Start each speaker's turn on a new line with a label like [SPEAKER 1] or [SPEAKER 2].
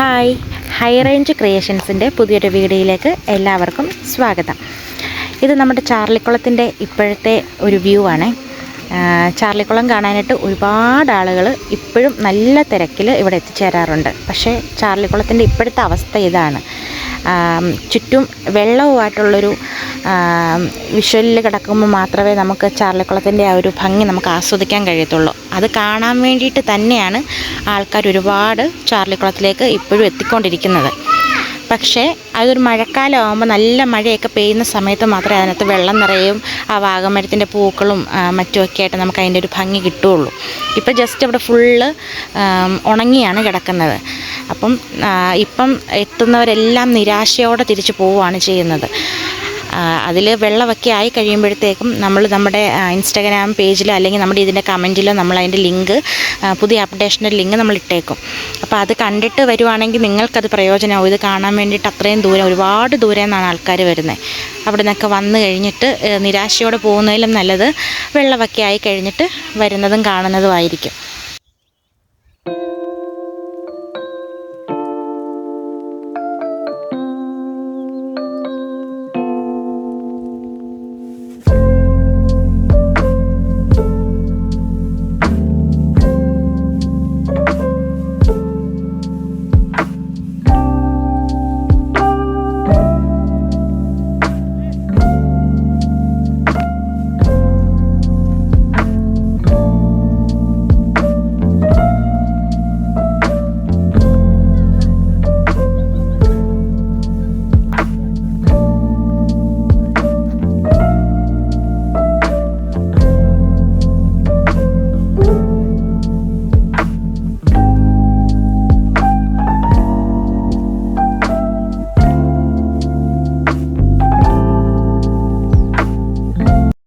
[SPEAKER 1] Hi, high range ക്രിയേഷൻസിൻ്റെ പുതിയൊരു വീഡിയോയിലേക്ക് എല്ലാവർക്കും സ്വാഗതം. ഇത് നമ്മുടെ ചാർലിക്കുളത്തിൻ്റെ ഇപ്പോഴത്തെ ഒരു വ്യൂ ആണ്. ചാർലിക്കുളം കാണാനായിട്ട് ഒരുപാട് ആളുകൾ ഇപ്പോഴും നല്ല തിരക്കിൽ ഇവിടെ എത്തിച്ചേരാറുണ്ട്. പക്ഷേ ചാർലിക്കുളത്തിൻ്റെ ഇപ്പോഴത്തെ അവസ്ഥ ഇതാണ്. ചുറ്റും വെള്ളവുമായിട്ടുള്ളൊരു വിഷ്വലിൽ കിടക്കുമ്പോൾ മാത്രമേ നമുക്ക് ചാർലിക്കുളത്തിൻ്റെ ആ ഒരു ഭംഗി നമുക്ക് ആസ്വദിക്കാൻ കഴിയത്തുള്ളൂ. അത് കാണാൻ വേണ്ടിയിട്ട് തന്നെയാണ് ആൾക്കാർ ഒരുപാട് ചാർലിക്കുളത്തിലേക്ക് ഇപ്പോഴും എത്തിക്കൊണ്ടിരിക്കുന്നത്. പക്ഷേ അതൊരു മഴക്കാലമാകുമ്പോൾ നല്ല മഴയൊക്കെ പെയ്യുന്ന സമയത്ത് മാത്രമേ അതിനകത്ത് വെള്ളം നിറയും ആ വാഗമരത്തിൻ്റെ പൂക്കളും മറ്റുമൊക്കെ ആയിട്ട് നമുക്ക് അതിൻ്റെ ഒരു ഭംഗി കിട്ടുകയുള്ളൂ. ഇപ്പോൾ ജസ്റ്റ് ഇവിടെ ഫുള്ള് ഉണങ്ങിയാണ് കിടക്കുന്നത്. ഇപ്പം എത്തുന്നവരെല്ലാം നിരാശയോടെ തിരിച്ചു പോവുകയാണ് ചെയ്യുന്നത്. അതിൽ വെള്ളമൊക്കെ ആയി കഴിയുമ്പോഴത്തേക്കും നമ്മൾ നമ്മുടെ ഇൻസ്റ്റാഗ്രാം പേജിലോ അല്ലെങ്കിൽ നമ്മുടെ ഇതിൻ്റെ കമൻറ്റിലോ നമ്മൾ അതിൻ്റെ ലിങ്ക്, പുതിയ അപ്ഡേഷൻ്റെ ലിങ്ക് നമ്മൾ ഇട്ടേക്കും. അപ്പോൾ അത് കണ്ടിട്ട് വരുവാണെങ്കിൽ നിങ്ങൾക്കത് പ്രയോജനമാവും. ഇത് കാണാൻ വേണ്ടിയിട്ട് അത്രയും ദൂരം, ഒരുപാട് ദൂരം നിന്നാണ് ആൾക്കാർ വരുന്നത്. അവിടെ നിന്നൊക്കെ വന്നു കഴിഞ്ഞിട്ട് നിരാശയോടെ പോകുന്നതിലും നല്ലത് വെള്ളമൊക്കെ ആയി കഴിഞ്ഞിട്ട് വരുന്നതും കാണുന്നതുമായിരിക്കും.